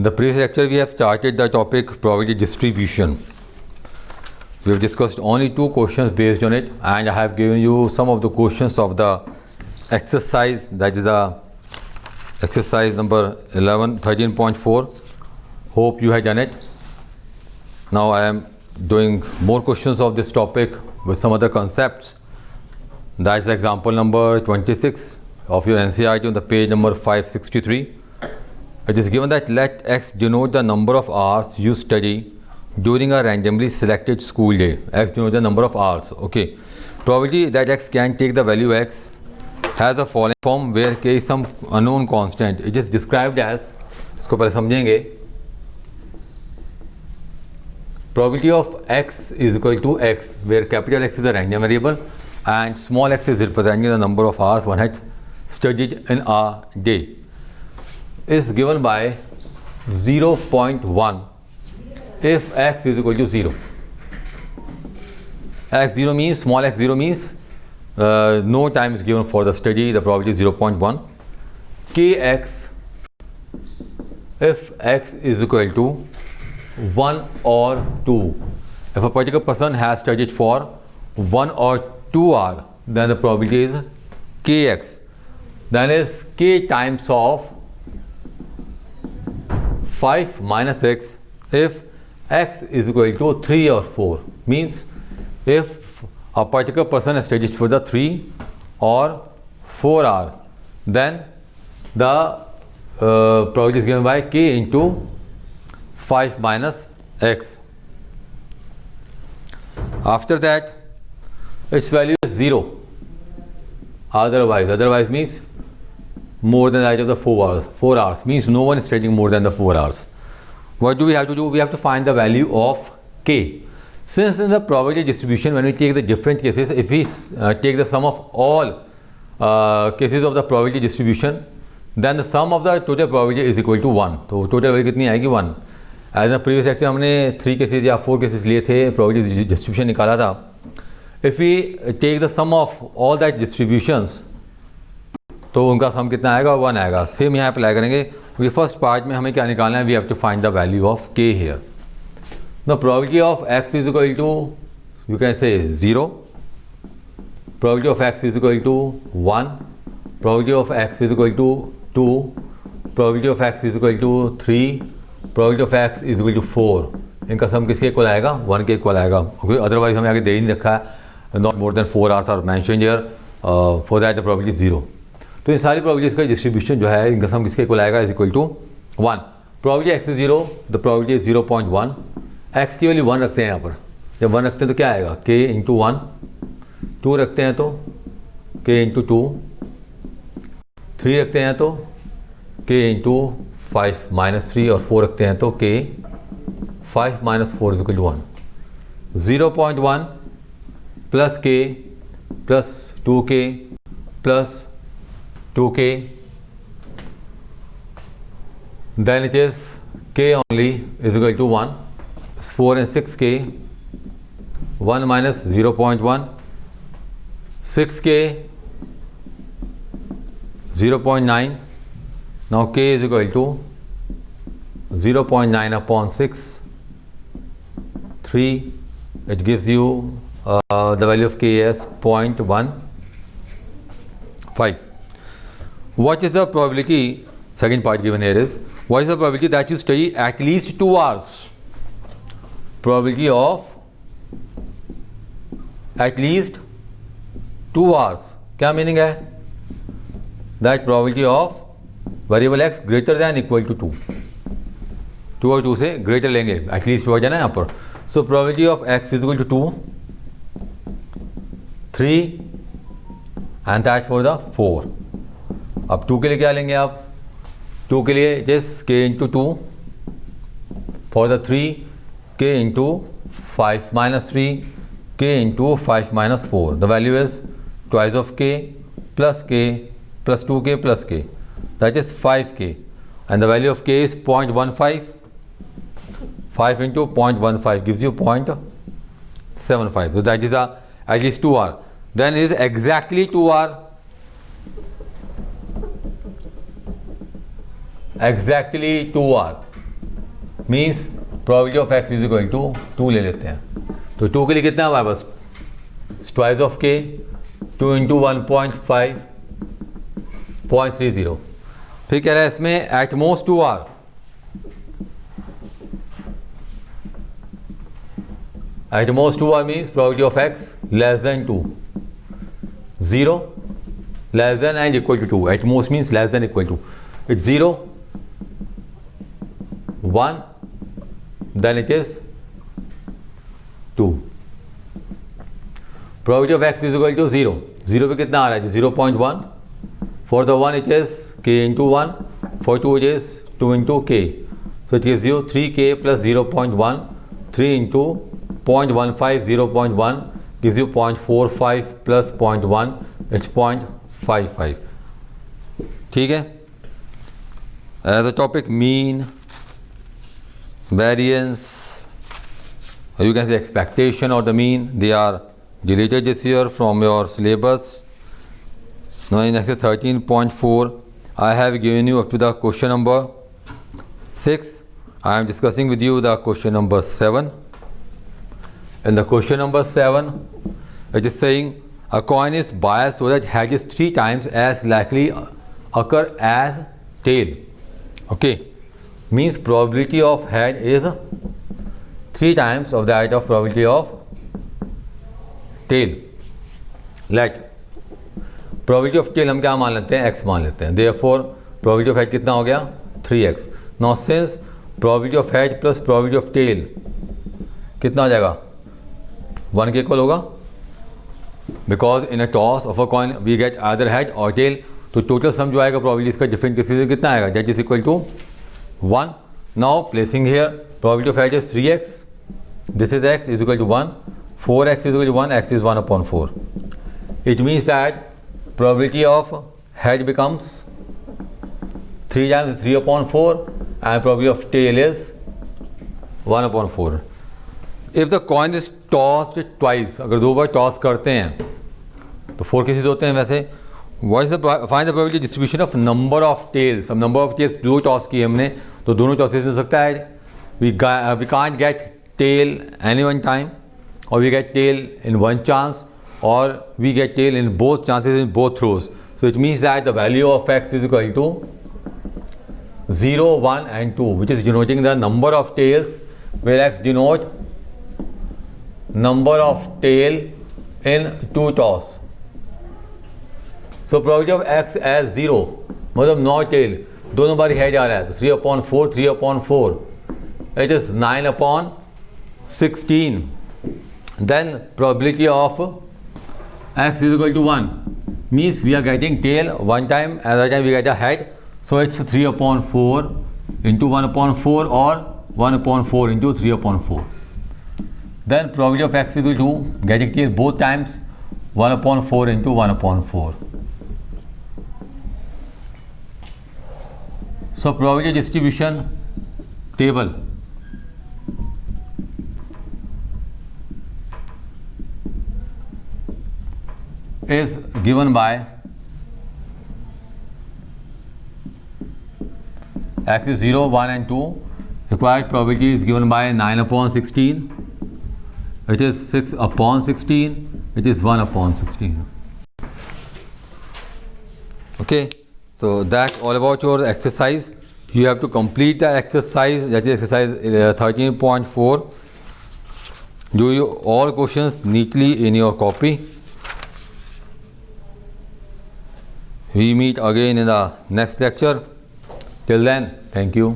In the previous lecture, we have started the topic probability distribution. We have discussed only 2 questions based on it, and I have given you some of the questions of the exercise, that is exercise number 13.4. Hope you have done it. Now I am doing more questions of this topic with some other concepts. That is example number 26 of your NCERT on the page number 563. It is given that let X denote the number of hours you study during a randomly selected school day. X denote the number of hours. Okay. Probability that X can take the value X has a following form where K is some unknown constant. It is described as, इसको पहले समझेंगे. Probability of X is equal to X, where capital X is a random variable and small x is representing the number of hours one had studied in a day, is given by 0.1 if X is equal to 0. X0 means, small x0 means no time is given for the study, the probability is 0.1. Kx if X is equal to 1 or 2. If a particular person has studied for 1 or 2 hours, then the probability is Kx. Then is K times of 5 minus X if X is equal to 3 or 4. Means if a particular person has studied for the 3 or 4 hours, then the probability is given by K into 5 minus X. After that, its value is 0. Otherwise means more than that of the 4 hours. 4 hours means no one is studying more than the 4 hours. What do? We have to find the value of K. Since in the probability distribution, when we take the different cases, if we take the sum of all cases of the probability distribution, then the sum of the total probability is equal to 1. तो total value कितनी आएगी? 1. As in previous lecture हमने 3 cases या 4 cases लिए थे, probability distribution निकाला था. If we take the sum of all that distributions, तो उनका सम कितना आएगा? 1 आएगा. सेम यहाँ अप्लाई करेंगे. फर्स्ट पार्ट में हमें क्या निकालना है? We have to find the value of K here. The probability of X is equal to, you can say 0. Probability of X is equal to 1. Probability of X is equal to 2. Probability of X is equal to 3. Probability of X is equal to 4. इनका सम किसके equal आएगा? 1 के equal आएगा. Otherwise हमें आगे दे ही नहीं रखा है. Not more than 4 hours are mentioned here. For that the probability is 0. तो इन सारी probabilities का distribution जो है इनका सम किसके इक्वल आएगा? is equal to 1. Probability X is 0. The probability is 0.1. X की वैल्यू 1 रखते हैं यहाँ पर. जब 1 रखते हैं तो क्या आएगा? K into 1. 2 रखते हैं तो K into 2. 3 रखते हैं तो K into 5 minus 3 और 4 रखते हैं तो K 5 minus 4 is equal to 1. 0.1 plus K plus 2K plus 2K, then it is K only is equal to 1. It's 4 and 6K. 1 minus 0.1. 6K 0.9. Now K is equal to 0.9 upon 6. 3. It gives you the value of K as 0.15. What is the probability? Second part given here is, what is the probability that you study at least 2 hours? Probability of at least 2 hours. क्या meaning है? That probability of variable x greater than equal to 2. 2 और 2 से greater लेंगे. At least हो जाना यहाँ पर. So probability of x is equal to 2, 3 and that for the 4. अब 2 के लिए क्या लेंगे आप? 2 के लिए just K into 2. For the 3, K into 5 minus 3, K into 5 minus 4. The value is twice of K plus 2K plus K. That is 5K. And the value of K is 0.15. 5 into 0.15 gives you 0.75. So that is the at least 2 hours. Then is exactly 2 hours. Exactly 2 hours. Means probability of x is equal to 2 ले लेते हैं. तो 2 के लिए कितना है हमारे पास, ट्वाइस ऑफ k, 2 इंटू 1.5.30. फिर कह रहा है इसमें at most 2 R. At most 2 r means probability of x less than 2. 0 less than and equal to 2. At most means less than equal to. It's 0, 1, then it is 2. Probability of x is equal to 0. 0 पे कितना आ रहा है, 0.1. For the 1 it is k into 1. For 2 it is 2 into k. So it gives you 3k plus 0.1. 3 into 0.15, 0.1 gives you 0.45 plus 0.1, it's 0.55. ठीक है. As a topic, mean, variance, or you can say expectation or the mean, they are deleted this year from your syllabus. Now in exercise 13.4, I have given you up to the question number 6. I am discussing with you the question number 7. In the question number 7, it is saying a coin is biased so that head is 3 times as likely occur as tail. Okay, means probability of head is 3 times of that of probability of tail. Let probability of tail हम क्या मान लेते हैं, x मान लेते हैं. Therefore probability of head कितना हो गया, 3x. Now since probability of head plus probability of tail कितना हो जाएगा, 1 के इक्वल होगा. Because in a toss of a coin we get either head और टेल. तो टोटल सम जो आएगा प्रोबेबिलिटी इसका डिफरेंट किसी से कितना आएगा, that is equal to 1. Now placing here probability of head is 3x, this is x is equal to 1, 4x is equal to 1, x is 1/4. It means that probability of head becomes 3 times 3/4 and probability of tail is 1/4. If the coin is tossed twice, अगर 2 बार toss करते हैं तो 4 cases होते हैं वैसे. What is the find the probability distribution of number of tails. अब number of tails 2 toss किए हमने तो दोनों टॉसेस में सकता है we can't get tail any one time, or we get tail in one chance, or we get tail in both chances in both throws. So it means that the value of x is equal to 0, 1 and 2, which is denoting the number of tails, where x denote number of tail in 2 toss. So probability of x as 0, मतलब no tail, दोनों बार head आ रहा है तो 3/4, 3/4, it is 9/16. Then probability of x is equal to 1, means we are getting tail one time, another time we get a head, so it's 3/4 into 1/4 or 1/4 into 3/4. Then probability of x is equal to getting tail both times, 1/4 into 1/4. So probability distribution table is given by x is 0, 1 and 2. Required probability is given by 9/16. It is 6/16. It is 1/16. Okay, so that's all about your exercise. You have to complete the exercise, that is exercise 13.4. Do all questions neatly in your copy. We meet again in the next lecture. Till then, thank you.